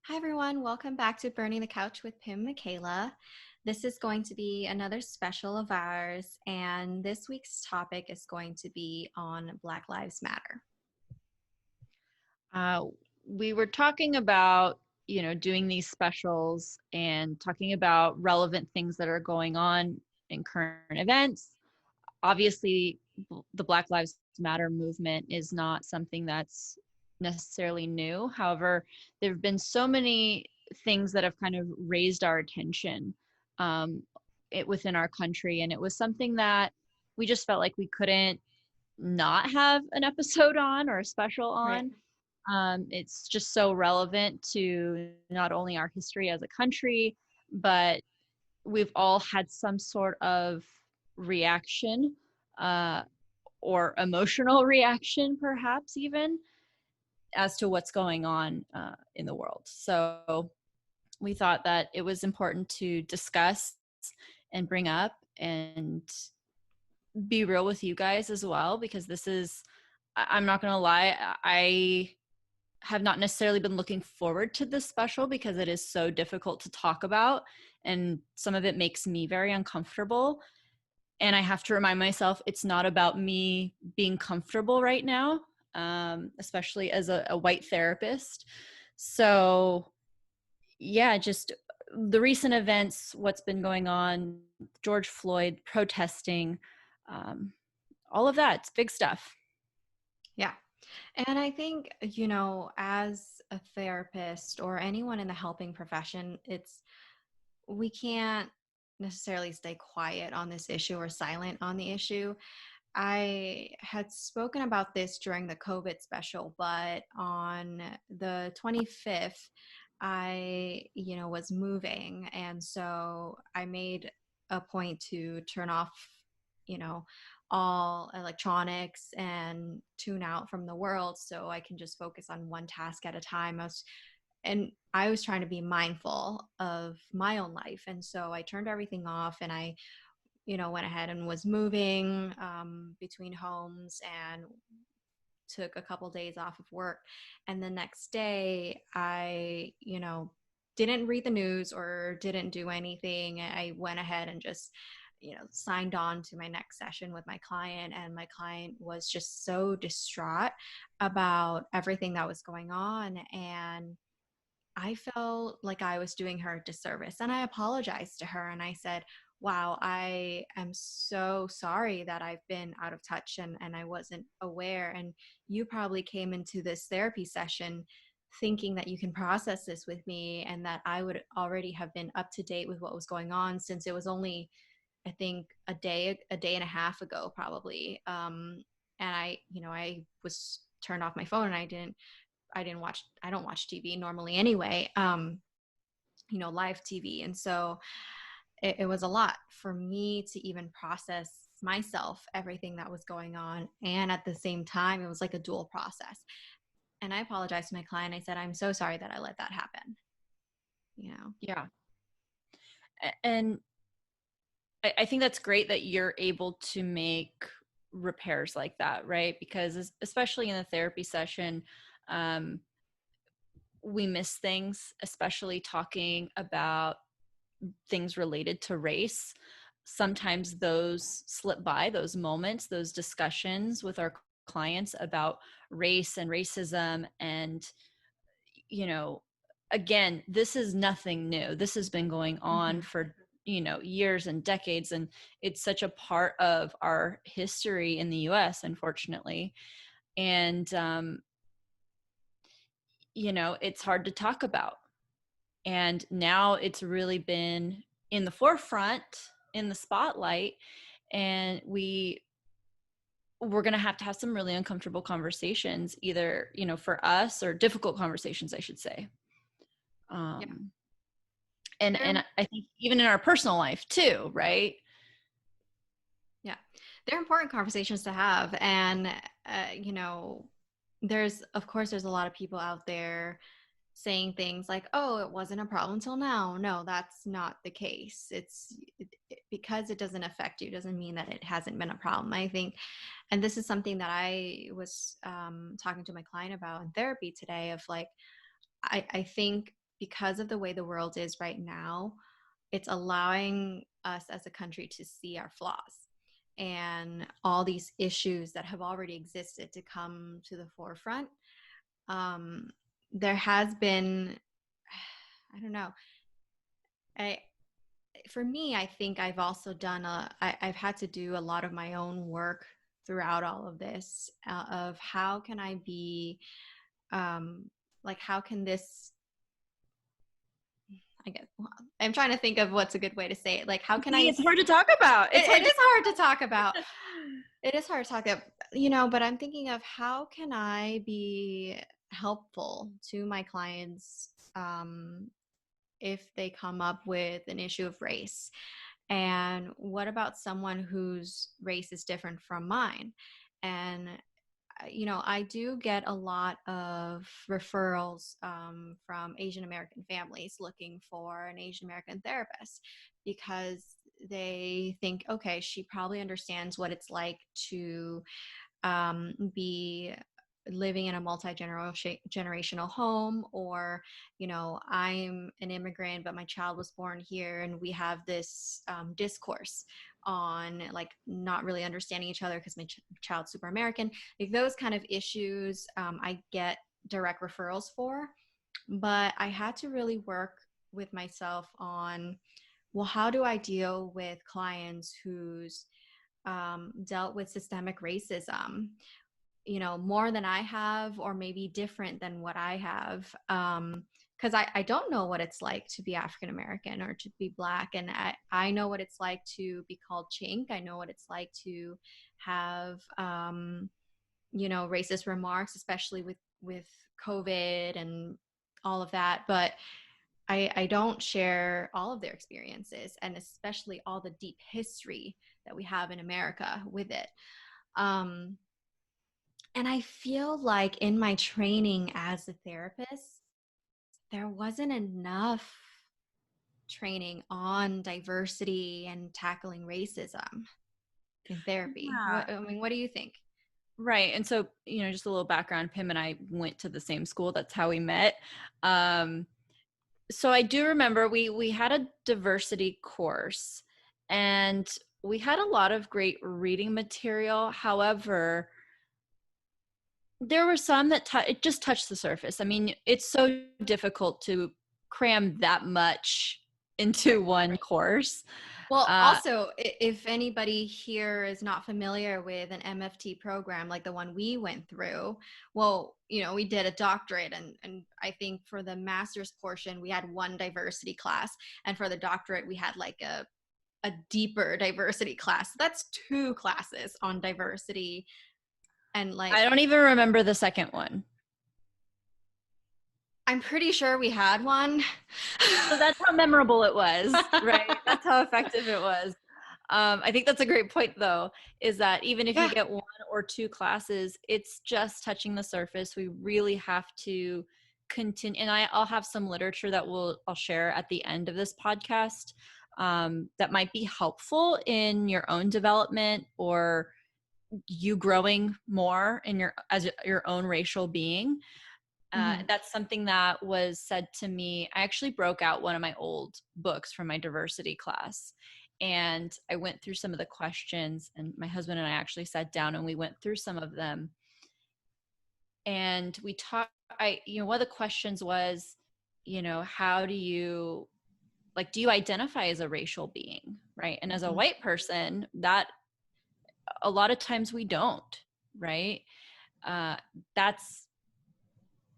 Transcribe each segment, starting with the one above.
Hi, everyone. Welcome back to Burning the Couch with Pim and Micaela. This is going to be another special of ours, and this week's topic is going to be on Black Lives Matter. Uh, we were talking about, doing these specials and talking about relevant things that are going on in current events. Obviously, the Black Lives Matter movement is not something that's necessarily new. However, there have been so many things that have kind of raised our attention um, within our country. And it was something that we just felt like we couldn't not have an episode on or a special Right. on. It's just so relevant to not only our history as a country, but we've all had some sort of reaction uh, or emotional reaction, perhaps even, as to what's going on in the world. So we thought that it was important to discuss and bring up and be real with you guys as well, because this is, I'm not going to lie, I have not necessarily been looking forward to this special because it is so difficult to talk about, and some of it makes me very uncomfortable. And I have to remind myself it's not about me being comfortable right now, especially as a white therapist. So yeah, just the recent events, what's been going on, George Floyd protesting, um, all of that, it's big stuff. Yeah. And I think, as a therapist or anyone in the helping profession, we can't necessarily stay quiet on this issue or silent on the issue. I had spoken about this during the COVID special, but on the 25th, I was moving. And so I made a point to turn off, you know, all electronics and tune out from the world so I can just focus on one task at a time. I was trying to be mindful of my own life. And so I turned everything off and I went ahead and was moving between homes and took a couple days off of work. And the next day, I didn't read the news or didn't do anything. I went ahead and just signed on to my next session with my client. And my client was just so distraught about everything that was going on. And I felt like I was doing her a disservice. And I apologized to her and I said, wow, I am so sorry that I've been out of touch and I wasn't aware. And you probably came into this therapy session thinking that you can process this with me and that I would already have been up to date with what was going on since it was only, I think, a day and a half ago, probably. And I was turned off my phone and I don't watch TV normally anyway, live TV. And so it was a lot for me to even process myself, everything that was going on. And at the same time, it was like a dual process. And I apologized to my client. I said, I'm so sorry that I let that happen. You know? Yeah. And I think that's great that you're able to make repairs like that, right? Because especially in a therapy session, um, we miss things, especially talking about things related to race. Sometimes those slip by, those moments, those discussions with our clients about race and racism. And, you know, again, this is nothing new. This has been going on Mm-hmm. for, years and decades. And it's such a part of our history in the US, unfortunately. And, it's hard to talk about. And now it's really been in the forefront, in the spotlight. And we're going to have some really uncomfortable conversations, either, for us, or difficult conversations, I should say. Yeah. Um, and They're, I think even in our personal life too, right? yeah. They're important conversations to have. And, you know, of course, there's a lot of people out there saying things like, oh, it wasn't a problem till now. No, that's not the case. Because it doesn't affect you doesn't mean that it hasn't been a problem, I think. And this is something that I was talking to my client about in therapy today of like, I think, because of the way the world is right now, it's allowing us as a country to see our flaws and all these issues that have already existed to come to the forefront. um, there has been, I don't know, I, for me, I think I've also done I've had to do a lot of my own work throughout all of this, of how can I be, um, like, how can this, I guess, well, I'm trying to think of what's a good way to say it. Like, how can See, I, it's hard to talk about. It's it hard is to hard to talk about. It is hard to talk about, but I'm thinking of how can I be helpful to my clients, if they come up with an issue of race. And what about someone whose race is different from mine? And I do get a lot of referrals, from Asian American families looking for an Asian American therapist because they think, okay, she probably understands what it's like to, be living in a multi-generational home, or I'm an immigrant but my child was born here, and we have this, discourse on, like, not really understanding each other because my child's super American. Like, those kind of issues, I get direct referrals for. But I had to really work with myself on, well, how do I deal with clients who's, dealt with systemic racism, more than I have, or maybe different than what I have. Because I don't know what it's like to be African American or to be Black. And I know what it's like to be called chink. I know what it's like to have, racist remarks, especially with COVID and all of that. But I don't share all of their experiences, and especially all the deep history that we have in America with it. Um, and I feel like in my training as a therapist, there wasn't enough training on diversity and tackling racism in therapy. Yeah. What do you think? Right. And so, just a little background, Pim and I went to the same school. That's how we met. Um, so I do remember we had a diversity course, and we had a lot of great reading material. However, there were some that it just touched the surface. I mean, it's so difficult to cram that much into Right. one course. Well, Uh, also, if anybody here is not familiar with an MFT program like the one we went through, well, we did a doctorate, and I think for the master's portion, we had one diversity class. And for the doctorate, we had like a deeper diversity class. That's two classes on diversity. And like, I don't even remember the second one. I'm pretty sure we had one. So that's how memorable it was, right? That's how effective it was. I think that's a great point, though, is that even if you Yeah. get one or two classes, it's just touching the surface. We really have to continue. And I'll have some literature that I'll share at the end of this podcast, that might be helpful in your own development, or you growing more in as your own racial being. Mm-hmm. That's something that was said to me. I actually broke out one of my old books from my diversity class, and I went through some of the questions, and my husband and I actually sat down and we went through some of them. And we talked, one of the questions was, how do you, do you identify as a racial being? Right. And as a Mm-hmm. white person, that a lot of times we don't, right? Uh, that's,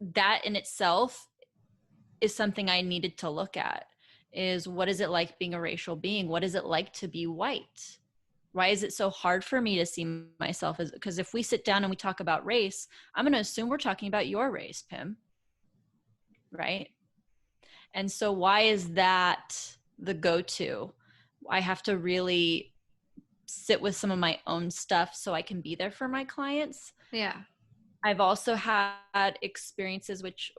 that in itself is something I needed to look at, is what is it like being a racial being? What is it like to be white? Why is it so hard for me to see myself as, because if we sit down and we talk about race, I'm going to assume we're talking about your race, Pim, right? And so why is that the go-to? I have to really sit with some of my own stuff so I can be there for my clients. Yeah. I've also had experiences which,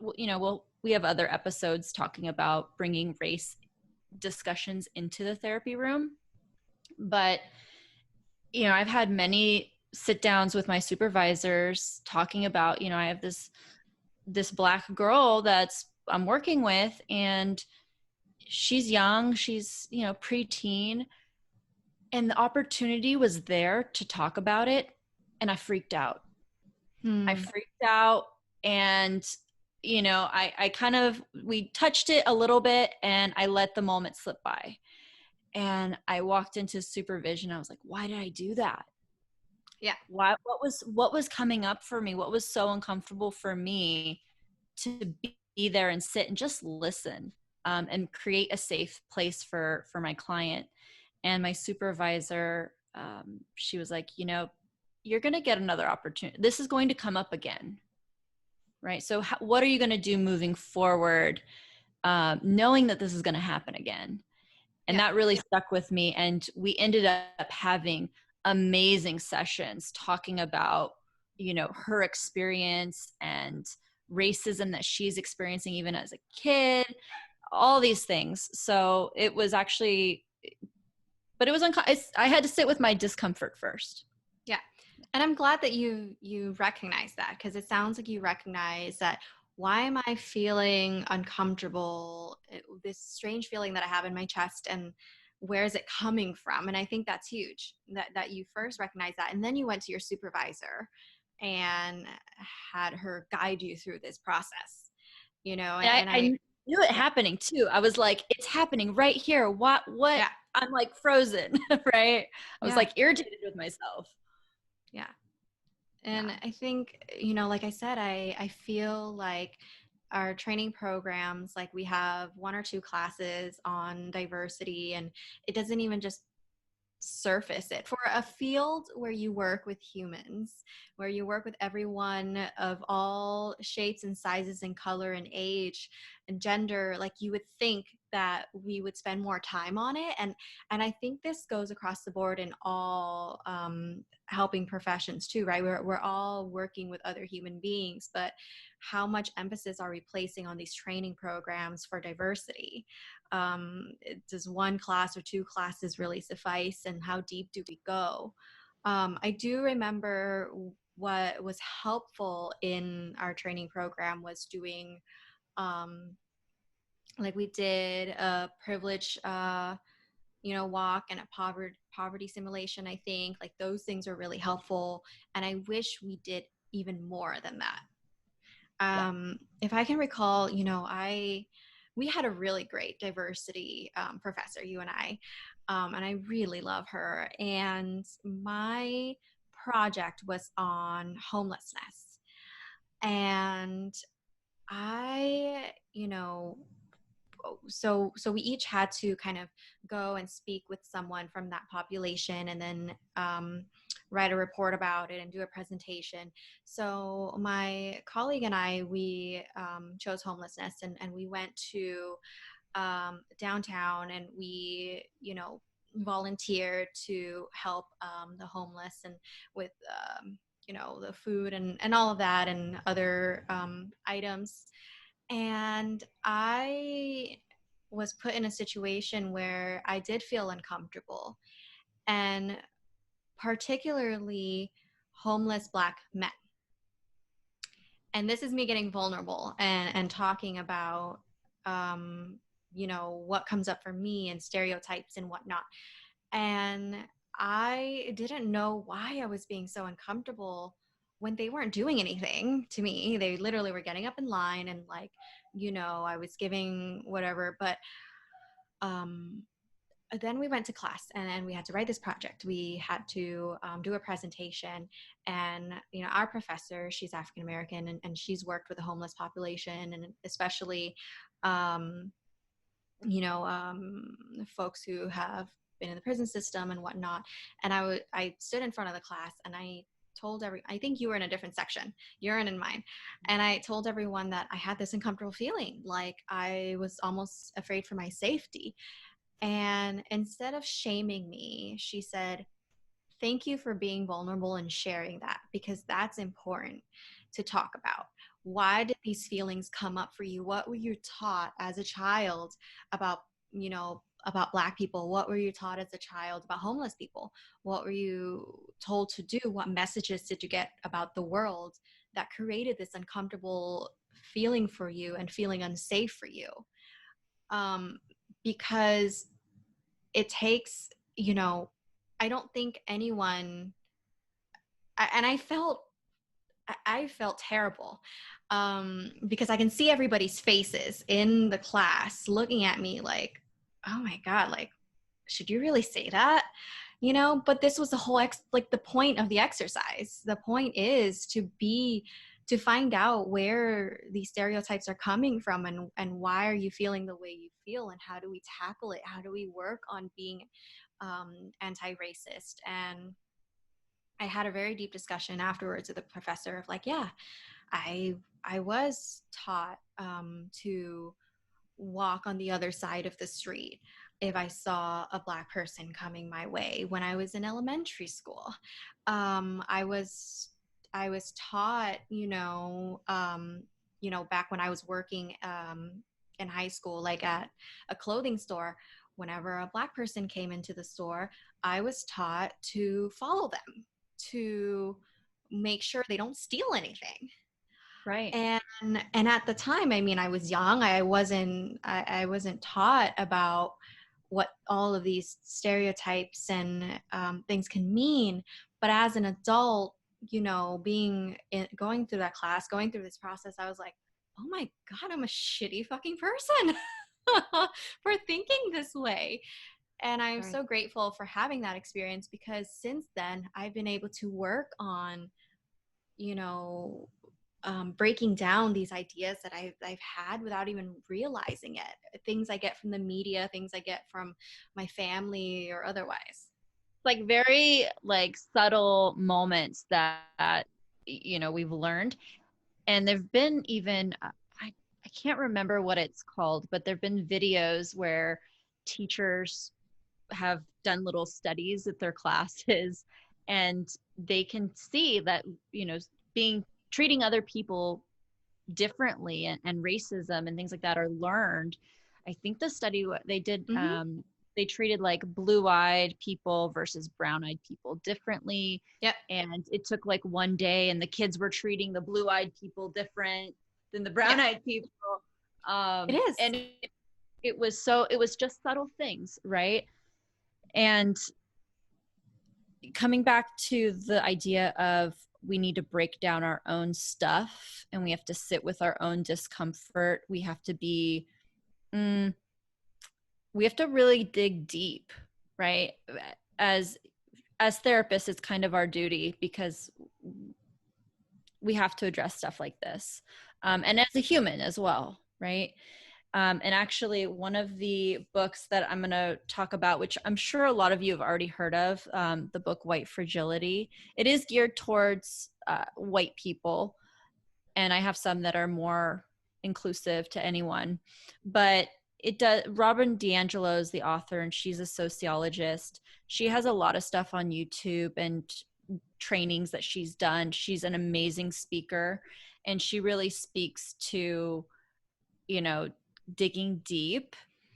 we have other episodes talking about bringing race discussions into the therapy room. But, I've had many sit downs with my supervisors talking about, I have this Black girl that's I'm working with, and she's young, she's, preteen, and the opportunity was there to talk about it, and I freaked out. I Hmm. freaked out, and I kind of, we touched it a little bit, and I let the moment slip by. And I walked into supervision. I was like, why did I do that? Yeah. Why, what was coming up for me? What was so uncomfortable for me to be there and sit and just listen, and create a safe place for my client. And my supervisor, she was like, you're going to get another opportunity. This is going to come up again, right? So what are you going to do moving forward, knowing that this is going to happen again? And Yeah. that really stuck with me. And we ended up having amazing sessions talking about, her experience and racism that she's experiencing even as a kid, all these things. So it was actually, but it was, I had to sit with my discomfort first. Yeah. And I'm glad that you recognize that, because it sounds like you recognize that, why am I feeling uncomfortable? This strange feeling that I have in my chest, and where is it coming from? And I think that's huge, that you first recognize that, and then you went to your supervisor and had her guide you through this process, And and I I knew it yeah, happening too. I was like, it's happening right here. What? yeah, I'm like frozen, right? I was yeah, like irritated with myself. yeah. Yeah. And I think, like I said, I feel like our training programs, like we have one or two classes on diversity, and it doesn't even just surface it for a field where you work with humans, where you work with everyone of all shapes and sizes and color and age and gender. Like, you would think that we would spend more time on it, and I think this goes across the board in all helping professions too, right? We're all working with other human beings, but how much emphasis are we placing on these training programs for diversity? Does one class or two classes really suffice, and how deep do we go? I do remember what was helpful in our training program was doing, um, like, we did a privilege walk and a poverty simulation. I think like those things are really helpful, and I wish we did even more than that. Yeah. If I can recall, I we had a really great diversity professor, you and I, and I really love her. And my project was on homelessness, and I, so we each had to kind of go and speak with someone from that population, and then write a report about it and do a presentation. So my colleague and I, we chose homelessness, and we went to downtown, and we volunteered to help the homeless, and with the food and all of that, and other items. And I was put in a situation where I did feel uncomfortable, and particularly homeless Black men. And this is me getting vulnerable and talking about, what comes up for me and stereotypes and whatnot. And I didn't know why I was being so uncomfortable when they weren't doing anything to me. They literally were getting up in line, and like, I was giving whatever. But um, then we went to class, and then we had to write this project. We had to do a presentation. And our professor, she's African American, and she's worked with the homeless population, and especially um, folks who have been in the prison system and whatnot. And I stood in front of the class, and I told I think you were in a different section, you're in mine. And I told everyone that I had this uncomfortable feeling, like I was almost afraid for my safety. And instead of shaming me, she said, thank you for being vulnerable and sharing that, because that's important to talk about. Why did these feelings come up for you? What were you taught as a child about, about Black people? What were you taught as a child about homeless people? What were you told to do? What messages did you get about the world that created this uncomfortable feeling for you and feeling unsafe for you. Um, because it takes, I don't think anyone, and I felt terrible, because I can see everybody's faces in the class looking at me like, oh my God, like, should you really say that? But this was the whole like the point of the exercise. The point is to find out where these stereotypes are coming from, and why are you feeling the way you feel, and how do we tackle it? How do we work on being anti-racist? And I had a very deep discussion afterwards with the professor of like, yeah, I I was taught to walk on the other side of the street if I saw a Black person coming my way when I was in elementary school. I was taught, back when I was working in high school, like at a clothing store. Whenever a Black person came into the store, I was taught to follow them, to make sure they don't steal anything. Right. And at the time, I mean, I was young. I wasn't taught about what all of these stereotypes and things can mean. But as an adult, going through that class, going through this process, I was like, oh my God, I'm a shitty fucking person for thinking this way. And I'm Right. so grateful for having that experience, because since then I've been able to work on, you know, breaking down these ideas that I've had without even realizing it. Things I get from the media, things I get from my family or otherwise. Like very like subtle moments that we've learned, and there've been even I can't remember what it's called, but there've been videos where teachers have done little studies with their classes, and they can see that being treating other people differently, and racism and things like that are learned. I think the study they did, Mm-hmm. they treated like blue-eyed people versus brown-eyed people differently, Yep. and it took like one day, and the kids were treating the blue-eyed people different than the Yeah, brown-eyed people. it is. And it was just subtle things, right? And coming back to the idea of we need to break down our own stuff, and we have to sit with our own discomfort. We have to be mm, we have to really dig deep, right? as as therapists, it's kind of our duty, because we have to address stuff like this, and as a human as well, right? And actually, one of the books that I'm going to talk about, which I'm sure a lot of you have already heard of, the book White Fragility, it is geared towards white people. And I have some that are more inclusive to anyone. But it does. Robin DiAngelo is the author, and she's a sociologist. She has a lot of stuff on YouTube and trainings that she's done. She's an amazing speaker, and she really speaks to, you know, digging deep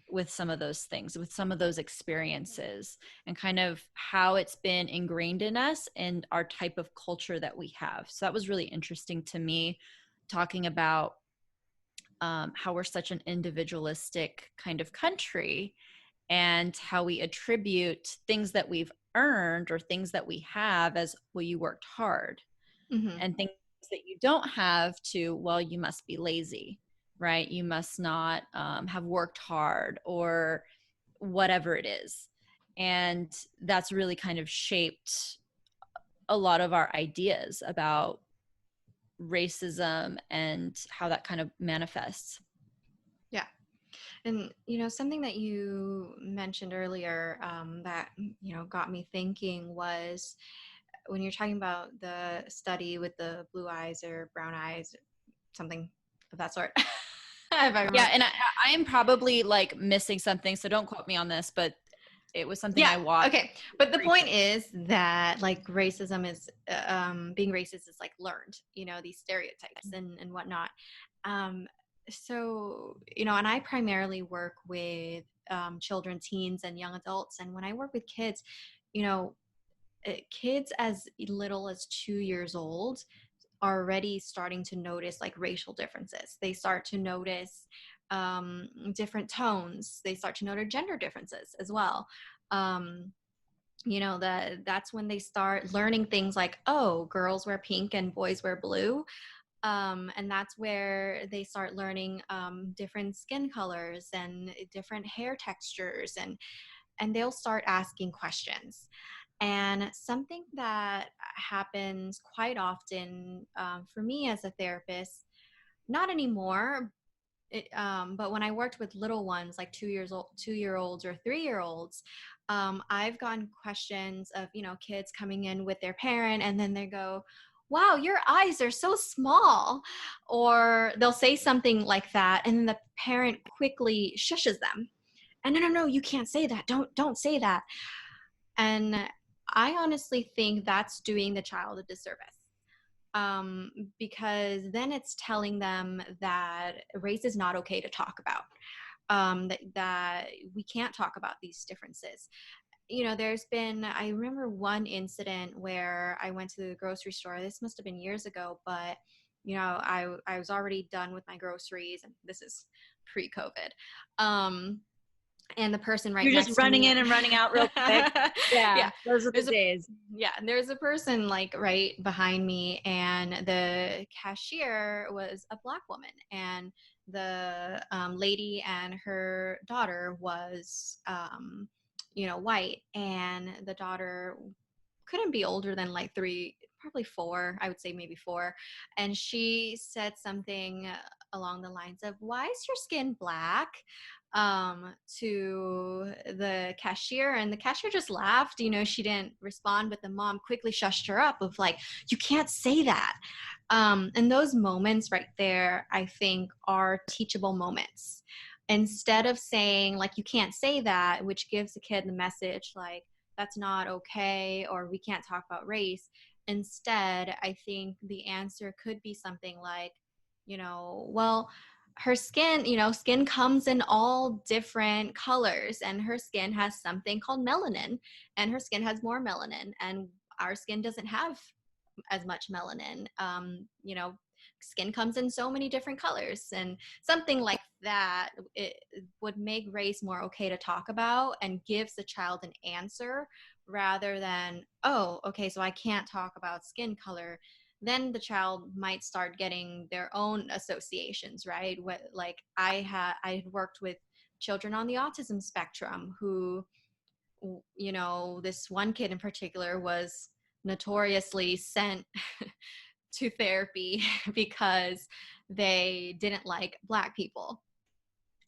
with some of those things, with some of those experiences, and kind of how it's been ingrained in us and our type of culture that we have. So that was really interesting to me, talking about how we're such an individualistic kind of country, and how we attribute things that we've earned or things that we have as, well, you worked hard, Mm-hmm. and things that you don't have to, well, you must be lazy, right? You must not have worked hard, or whatever it is. And that's really kind of shaped a lot of our ideas about racism and how that kind of manifests. Yeah. And, something that you mentioned earlier, that, got me thinking was when you're talking about the study with the blue eyes or brown eyes, something of that sort. If I Yeah, remember. and I am probably like missing something, so don't quote me on this, but it was something Yeah. I watched Okay. But the point recently. is that like racism is, being racist is like learned, these stereotypes and whatnot. Um, so, and I primarily work with children, teens, and young adults. And when I work with kids, you know, kids as little as 2 years old are already starting to notice like racial differences. They start to notice different tones. They start to notice gender differences as well. That's when they start learning things like, oh, girls wear pink and boys wear blue. And that's where they start learning different skin colors and different hair textures, and they'll start asking questions. And something that happens quite often for me as a therapist, not anymore, but when I worked with little ones like 2 years old, 2 year olds or 3 year olds, I've gotten questions of, kids coming in with their parent and then they go, wow, your eyes are so small. Or they'll say something like that. And then the parent quickly shushes them. And no, no, no, you can't say that. Don't say that. And I honestly think that's doing the child a disservice, because then it's telling them that race is not okay to talk about, that we can't talk about these differences. I remember one incident where I went to the grocery store. This must have been years ago, but I was already done with my groceries, and this is pre-COVID. And the person right You're just next to running me. in and running out real quick. Yeah, Yeah, those are the there's a days. yeah, there's a person like right behind me, and the cashier was a Black woman, and the lady and her daughter was white, and the daughter couldn't be older than like 3, probably 4, I would say maybe 4. And she said something along the lines of, why is your skin black, to the cashier. And the cashier just laughed. She didn't respond, but the mom quickly shushed her up of like, you can't say that. And those moments right there, I think, are teachable moments. Instead of saying like, you can't say that, which gives the kid the message like, that's not okay, or we can't talk about race. Instead, I think the answer could be something like, well, her skin, skin comes in all different colors, and her skin has something called melanin, and her skin has more melanin, and our skin doesn't have as much melanin. Skin comes in so many different colors, and something like that, it would make race more okay to talk about and gives the child an answer, rather than, oh, okay, so I can't talk about skin color. Then the child might start getting their own associations, right? Like I had worked with children on the autism spectrum who, this one kid in particular was notoriously sent to therapy because they didn't like Black people.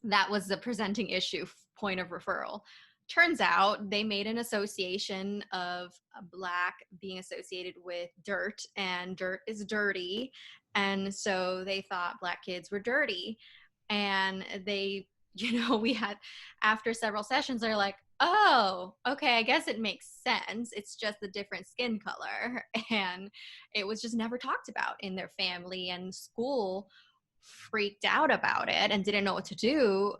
That was the presenting issue point of referral. Turns out they made an association of Black being associated with dirt, and dirt is dirty. And so they thought Black kids were dirty. And they, we had, after several sessions, they're like, oh, okay, I guess it makes sense. It's just the different skin color. And it was just never talked about in their family, and school freaked out about it and didn't know what to do,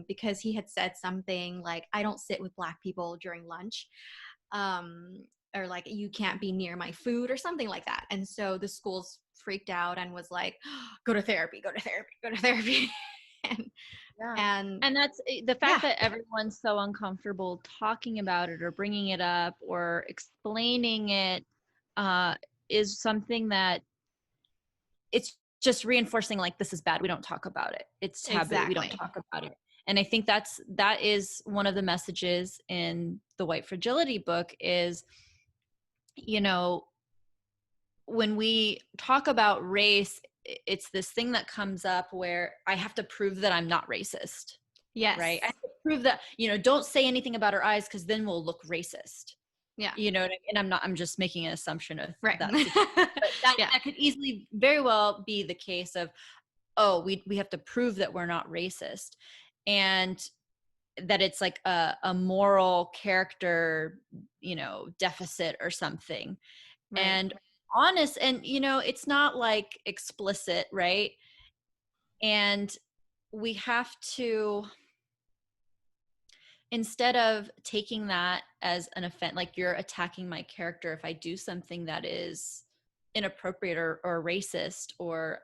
because he had said something like, I don't sit with Black people during lunch, or like, you can't be near my food, or something like that. And so the schools freaked out and was like, oh, go to therapy, go to therapy, go to therapy. and Yeah. and And that's the yeah, fact that everyone's so uncomfortable talking about it or bringing it up or explaining it, uh, is something that it's just reinforcing like this is bad. We don't talk about it. It's taboo. We don't exactly. talk about it. And I think that is one of the messages in the White Fragility book is, you know, when we talk about race, it's this thing that comes up where I have to prove that I'm not racist, right? I Yes. have to prove that, don't say anything about our eyes because then we'll look racist. Yeah. You know what I mean? And I'm just making an assumption of Right. that situation. But Yeah. that could easily very well be the case of, oh, we have to prove that we're not racist. And that it's like a moral character, deficit or something. Right. And honest, and it's not like explicit, right? And we have to, instead of taking that as an offense, like you're attacking my character if I do something that is inappropriate or racist or,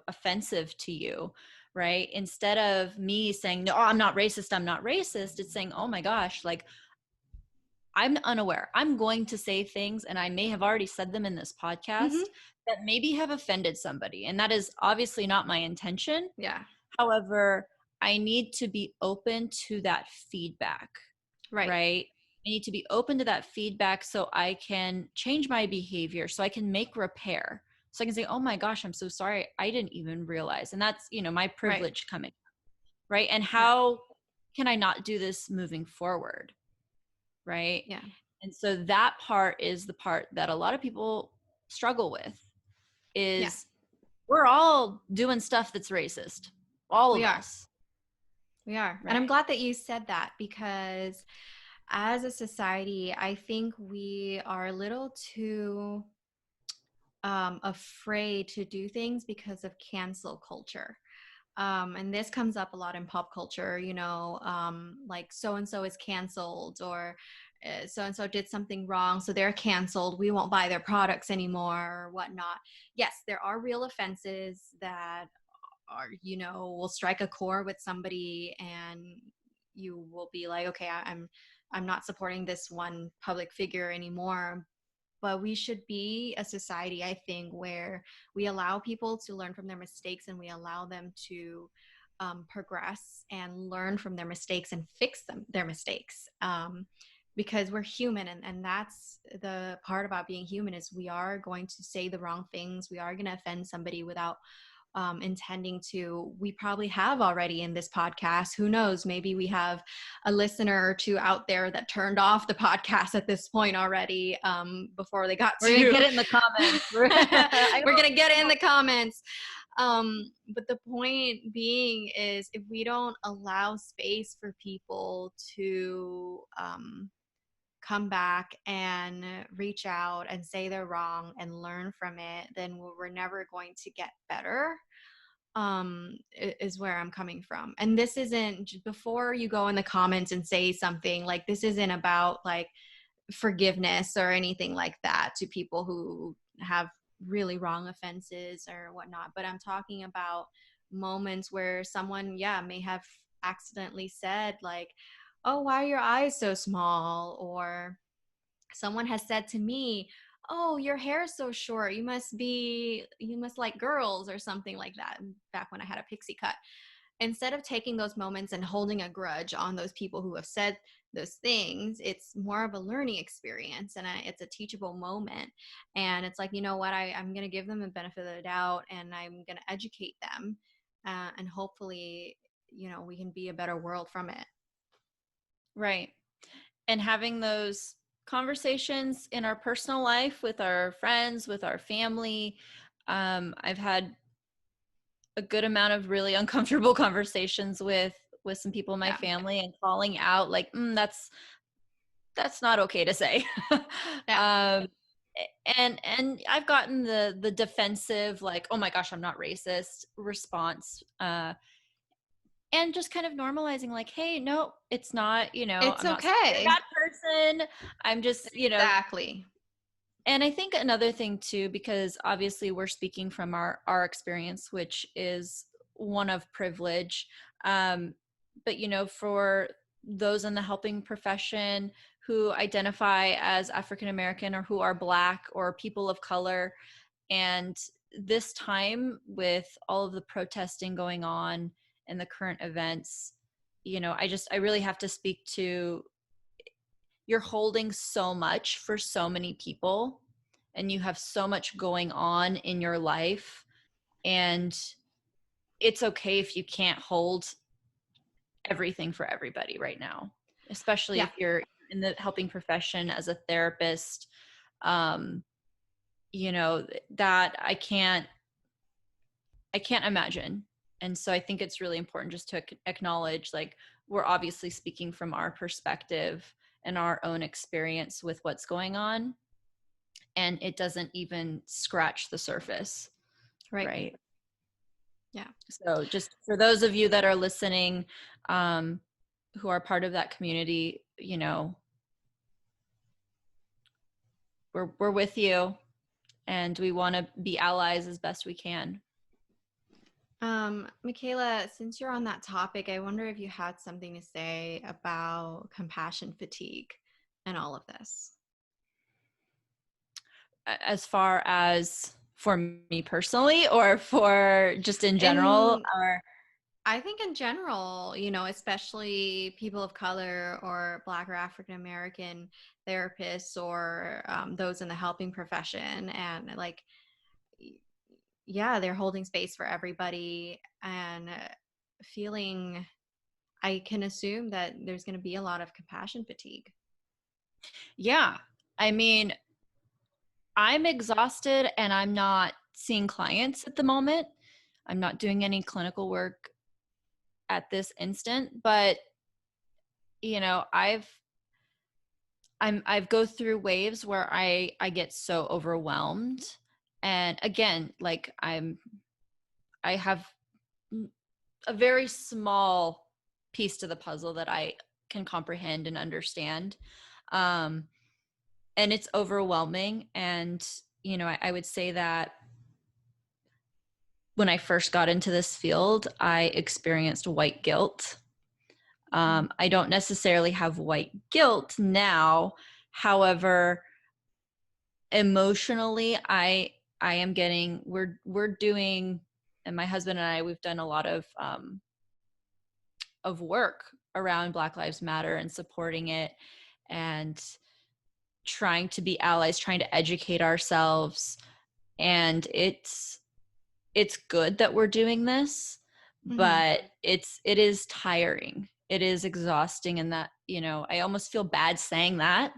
offensive to you, right? Instead of me saying, no, I'm not racist, I'm not racist, it's saying, oh my gosh, like, I'm unaware. I'm going to say things, and I may have already said them in this podcast Mm-hmm. that maybe have offended somebody. And that is obviously not my intention. Yeah. However, I need to be open to that feedback, Right. right? I need to be open to that feedback so I can change my behavior, so I can make repair. So I can say, oh my gosh, I'm so sorry. I didn't even realize. And that's, my Right. privilege coming, right? And Yeah. how can I not do this moving forward? Right. Yeah. And so that part is the part that a lot of people struggle with Yeah. is we're all doing stuff that's racist. All We of are. us. We are. And I'm Right. glad that you said that, because as a society, I think we are a little too afraid to do things because of cancel culture. And this comes up a lot in pop culture, like so and so is canceled, or so and so did something wrong, so they're canceled. We won't buy their products anymore, or whatnot. Yes, there are real offenses that are, will strike a chord with somebody, and you will be like, okay, I'm not supporting this one public figure anymore. But we should be a society, I think, where we allow people to learn from their mistakes, and we allow them to progress and learn from their mistakes and fix their mistakes. Because we're human, and that's the part about being human, is we are going to say the wrong things. We are going to offend somebody without intending to. We probably have already in this podcast. Who knows? Maybe we have a listener or two out there that turned off the podcast at this point already, before they got We're going to to. get it in the comments. We're going to get it in the comments. But the point being is, if we don't allow space for people to come back and reach out and say they're wrong and learn from it, then we're never going to get better. Is where I'm coming from. And this isn't, before you go in the comments and say something, like, this isn't about like forgiveness or anything like that to people who have really wrong offenses or whatnot, but I'm talking about moments where someone, yeah, may have accidentally said like, oh, why are your eyes so small? Or someone has said to me, oh, your hair is so short, you must like girls, or something like that, back when I had a pixie cut. Instead of taking those moments and holding a grudge on those people who have said those things, it's more of a learning experience, and it's a teachable moment. And it's like, you know what, I'm going to give them the benefit of the doubt, and I'm going to educate them, and hopefully, we can be a better world from it. Right. And having those conversations in our personal life with our friends, with our family. I've had a good amount of really uncomfortable conversations with some people in my Yeah. family, and calling out like, that's not okay to say. Yeah. um and I've gotten the defensive, like, oh my gosh, I'm not racist response, and just kind of normalizing, like, hey, no, it's not, It's I'm not saying you're a okay. bad person, I'm just, Exactly. and I think another thing too, because obviously we're speaking from our experience, which is one of privilege. But for those in the helping profession who identify as African American, or who are Black or people of color, and this time with all of the protesting going on and the current events, I really have to speak to, you're holding so much for so many people, and you have so much going on in your life, and it's okay if you can't hold everything for everybody right now, especially Yeah. if you're in the helping profession as a therapist. um that I can't imagine. And so I think it's really important just to acknowledge, like, we're obviously speaking from our perspective and our own experience with what's going on, and it doesn't even scratch the surface, Right. right? Yeah. So just for those of you that are listening, who are part of that community, we're with you. and we want to be allies as best we can. Micaela, since you're on that topic, I wonder if you had something to say about compassion fatigue and all of this. As far as for me personally, or for just in general, And or I think in general, especially people of color or Black or African American therapists or those in the helping profession, and like, yeah, they're holding space for everybody and feeling, I can assume that there's going to be a lot of compassion fatigue. yeah, I mean, I'm exhausted and I'm not seeing clients at the moment. I'm not doing any clinical work at this instant, but you know, I've go through waves where I get so overwhelmed. And again, like I have a very small piece to the puzzle that I can comprehend and understand. Um, and it's overwhelming. And, you know, I would say that when I first got into this field, I experienced white guilt. Mm-hmm. I don't necessarily have white guilt now. However, emotionally, I am getting, we're doing, and my husband and I, we've done a lot of work around Black Lives Matter and supporting it, and trying to be allies, trying to educate ourselves. And it's good that we're doing this, Mm-hmm. but it is tiring. It is exhausting, and that, you know, I almost feel bad saying that.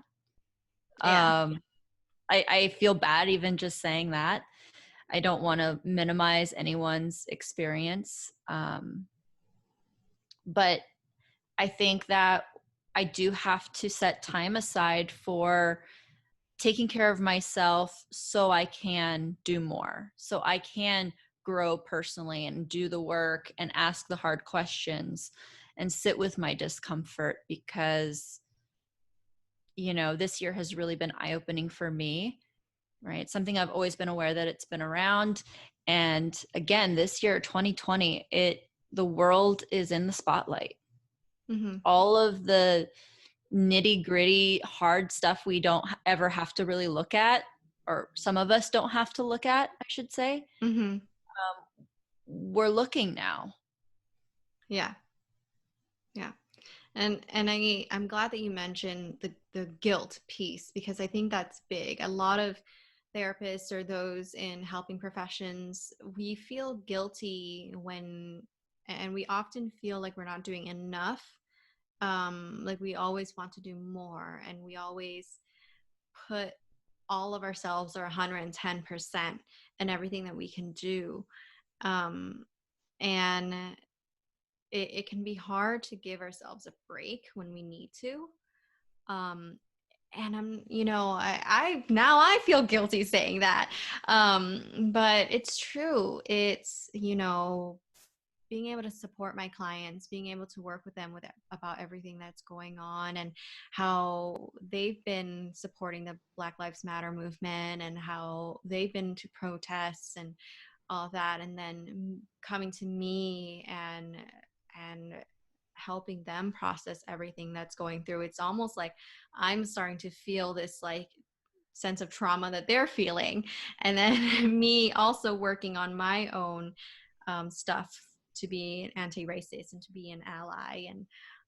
Yeah. Um, I feel bad even just saying that. I don't want to minimize anyone's experience. But I think that I do have to set time aside for taking care of myself so I can do more, so I can grow personally and do the work and ask the hard questions and sit with my discomfort, because, you know, this year has really been eye-opening for me, right? Something I've always been aware that it's been around. And again, this year, 2020, the world is in the spotlight. Mm-hmm. All of the nitty gritty hard stuff we don't ever have to really look at, or some of us don't have to look at, I should say. Mm-hmm. We're looking now. Yeah. Yeah. And I'm glad that you mentioned the guilt piece, because I think that's big. A lot of therapists or those in helping professions, we feel guilty when, and we often feel like we're not doing enough. Like we always want to do more, and we always put all of ourselves or 110% in everything that we can do. Um, and it can be hard to give ourselves a break when we need to. Um, and I now I feel guilty saying that. But it's true. It's, being able to support my clients, being able to work with them about everything that's going on, and how they've been supporting the Black Lives Matter movement, and how they've been to protests and all of that, and then coming to me and helping them process everything that's going through. It's almost like I'm starting to feel this like sense of trauma that they're feeling, and then me also working on my own stuff to be an anti-racist and to be an ally. And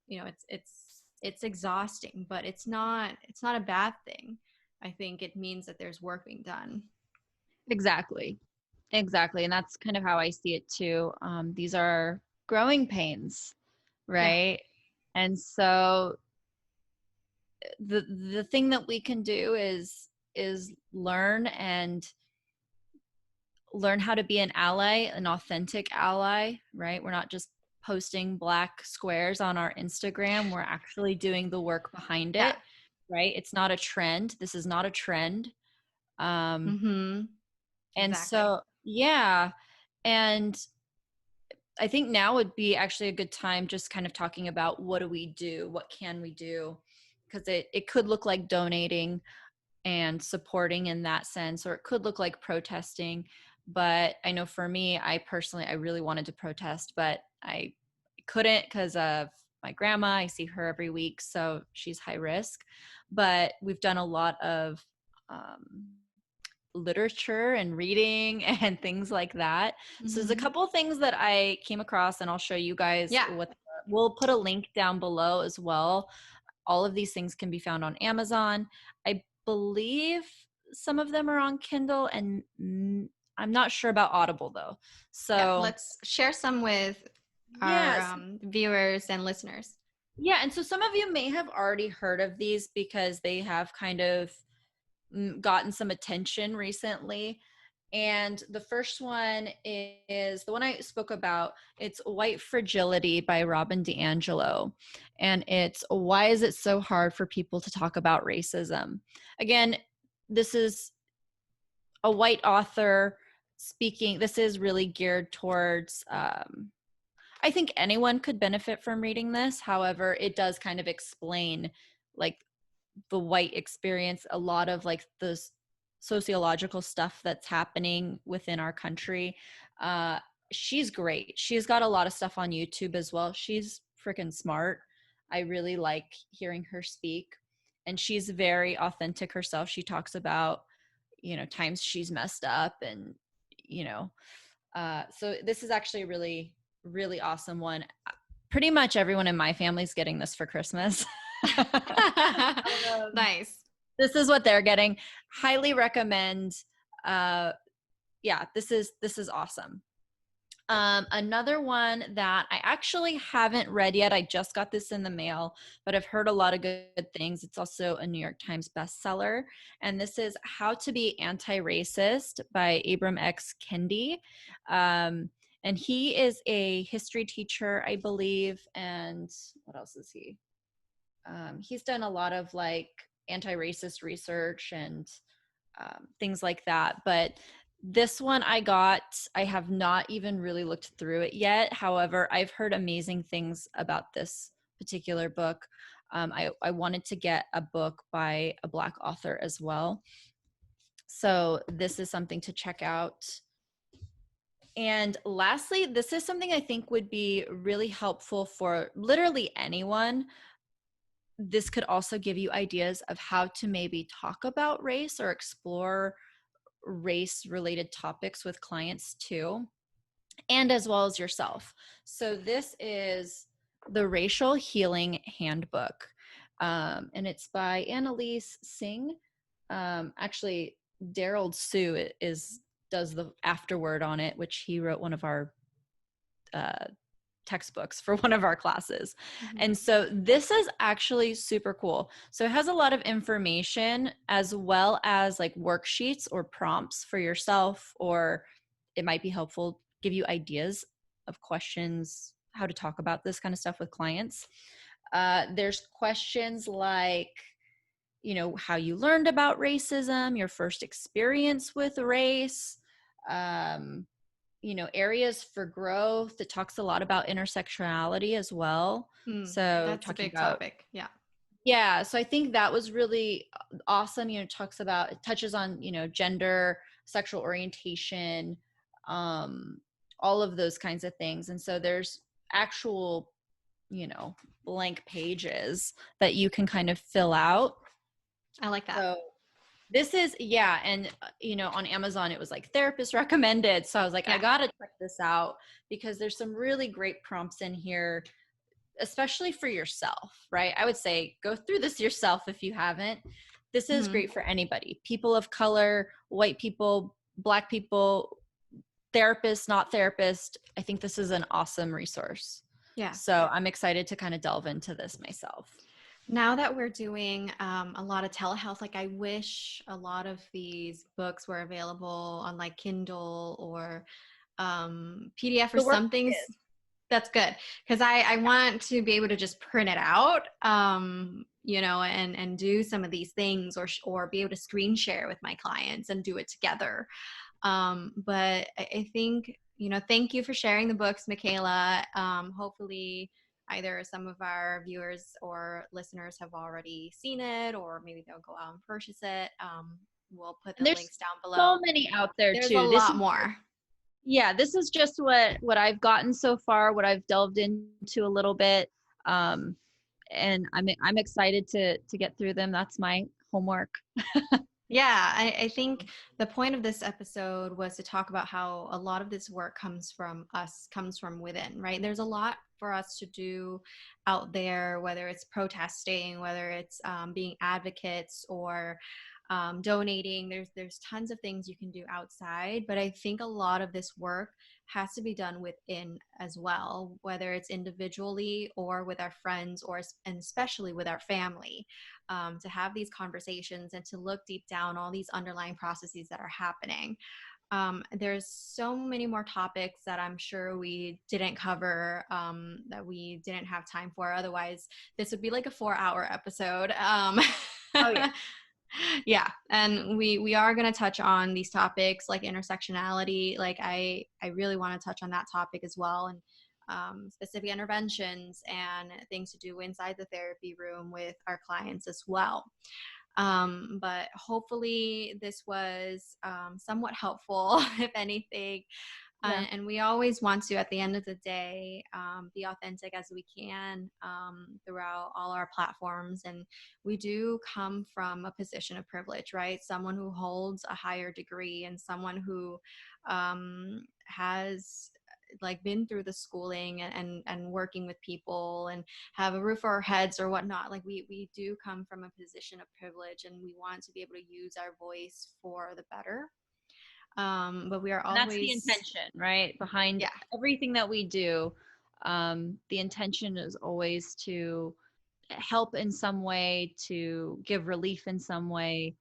it's exhausting, but it's not a bad thing. I think it means that there's work being done. Exactly. Exactly. And that's kind of how I see it too. These are growing pains, Yeah. right? And so the thing that we can do is learn how to be an ally, an authentic ally, right? We're not just posting black squares on our Instagram. We're actually doing the work behind Yeah. it, right? It's not a trend. This is not a trend. Um, Mm-hmm. and Exactly. so, yeah. And I think now would be actually a good time just kind of talking about what do we do? What can we do? Because it could look like donating. and supporting in that sense, or it could look like protesting. But I know for me, I personally, I really wanted to protest, but I couldn't because of my grandma. I see her every week, so she's high risk. But we've done a lot of literature and reading and things like that. So there's a Mm-hmm. couple of things that I came across, and I'll show you guys Yeah. what. We'll put a link down below as well. All of these things can be found on Amazon. I believe some of them are on Kindle, and I'm not sure about Audible though. Yeah. So Let's share some with our yes, viewers and listeners. yeah, and so some of you may have already heard of these because they have kind of gotten some attention recently. And the first one is the one I spoke about. It's White Fragility by Robin DiAngelo. And it's why is it so hard for people to talk about racism? Again, this is a white author speaking. This is really geared towards, I think anyone could benefit from reading this. However, it does kind of explain like the white experience, a lot of like the sociological stuff that's happening within our country. uh she's great. She's got a lot of stuff on YouTube as well. She's freaking smart. I really like hearing her speak, and she's very authentic herself. She talks about, times she's messed up, and you know so this is actually a really really awesome one. Pretty much everyone in my family's getting this for Christmas. um, Nice. this is what they're getting. Highly recommend. Yeah, this is awesome. Another one that I actually haven't read yet. I just got this in the mail, but I've heard a lot of good things. It's also a New York Times bestseller, and this is How to Be Anti-Racist by Abram X. Kendi. And he is a history teacher, I believe. And what else is he? He's done a lot of like anti-racist research and things like that. But this one I have not even really looked through it yet. However, I've heard amazing things about this particular book. I wanted to get a book by a Black author as well. So this is something to check out. And lastly, this is something I think would be really helpful for literally anyone. This could also give you ideas of how to maybe talk about race or explore race related topics with clients too, and as well as yourself. So this is the Racial Healing Handbook, and it's by Annalise Singh. Actually, Daryl Sue does the afterword on it, which he wrote one of our uh, textbooks for one of our classes. Mm-hmm. And so this is actually super cool. So it has a lot of information as well as like worksheets or prompts for yourself, or it might be helpful, give you ideas of questions, how to talk about this kind of stuff with clients. There's questions like, how you learned about racism, your first experience with race, um, areas for growth. It talks a lot about intersectionality as well. So That's a talking big about, topic. Yeah. yeah, so I think that was really awesome. It touches on, gender, sexual orientation, um, all of those kinds of things. And so there's actual, you know, blank pages that you can kind of fill out. I like that. So this is, yeah, and on Amazon it was like therapist recommended. So I was like, I Yeah. gotta check this out because there's some really great prompts in here, especially for yourself, right? I would say go through this yourself if you haven't. This is Mm-hmm. great for anybody, people of color, white people, Black people, therapists, not therapists. I think this is an awesome resource. Yeah. So I'm excited to kind of delve into this myself. Now that we're doing a lot of telehealth, like I wish a lot of these books were available on like Kindle or PDF or The work something. is, That's good because I want to be able to just print it out, and do some of these things or be able to screen share with my clients and do it together. But I think, thank you for sharing the books, Micaela. Hopefully either some of our viewers or listeners have already seen it, or maybe they'll go out and purchase it. We'll put And the there's links down so below. many out there There's a too. This lot is more. yeah, this is just what I've gotten so far, what I've delved into a little bit. Um, and I'm excited to get through them. That's my homework. Yeah, I think the point of this episode was to talk about how a lot of this work comes from us, comes from within, right? There's a lot for us to do out there, whether it's protesting, whether it's being advocates or donating. There's tons of things you can do outside, but I think a lot of this work has to be done within as well, whether it's individually or with our friends, and especially with our family, to have these conversations and to look deep down all these underlying processes that are happening. There's so many more topics that I'm sure we didn't cover, that we didn't have time for. Otherwise, this would be like a 4-hour episode. Oh yeah. Yeah, and we are going to touch on these topics like intersectionality. Like I really want to touch on that topic as well, and specific interventions and things to do inside the therapy room with our clients as well. But hopefully this was somewhat helpful, if anything. Yeah. And we always want to, at the end of the day, be authentic as we can, throughout all our platforms. And we do come from a position of privilege, right? Someone who holds a higher degree and someone who has like been through the schooling and working with people and have a roof over our heads or whatnot. Like we do come from a position of privilege, and we want to be able to use our voice for the better. But we are And that's the always, intention, right? Behind yeah, everything that we do. The intention is always to help in some way, to give relief in some way,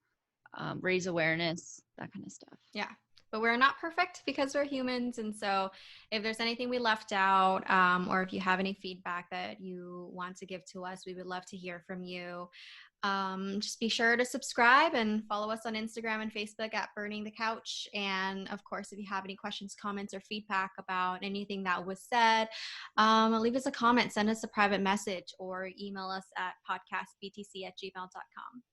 raise awareness, that kind of stuff. yeah. But we're not perfect because we're humans. And so if there's anything we left out, or if you have any feedback that you want to give to us, we would love to hear from you. Just be sure to subscribe and follow us on Instagram and Facebook at Burning the Couch. And of course, if you have any questions, comments, or feedback about anything that was said, leave us a comment, send us a private message, or email us at podcastbtc@gmail.com.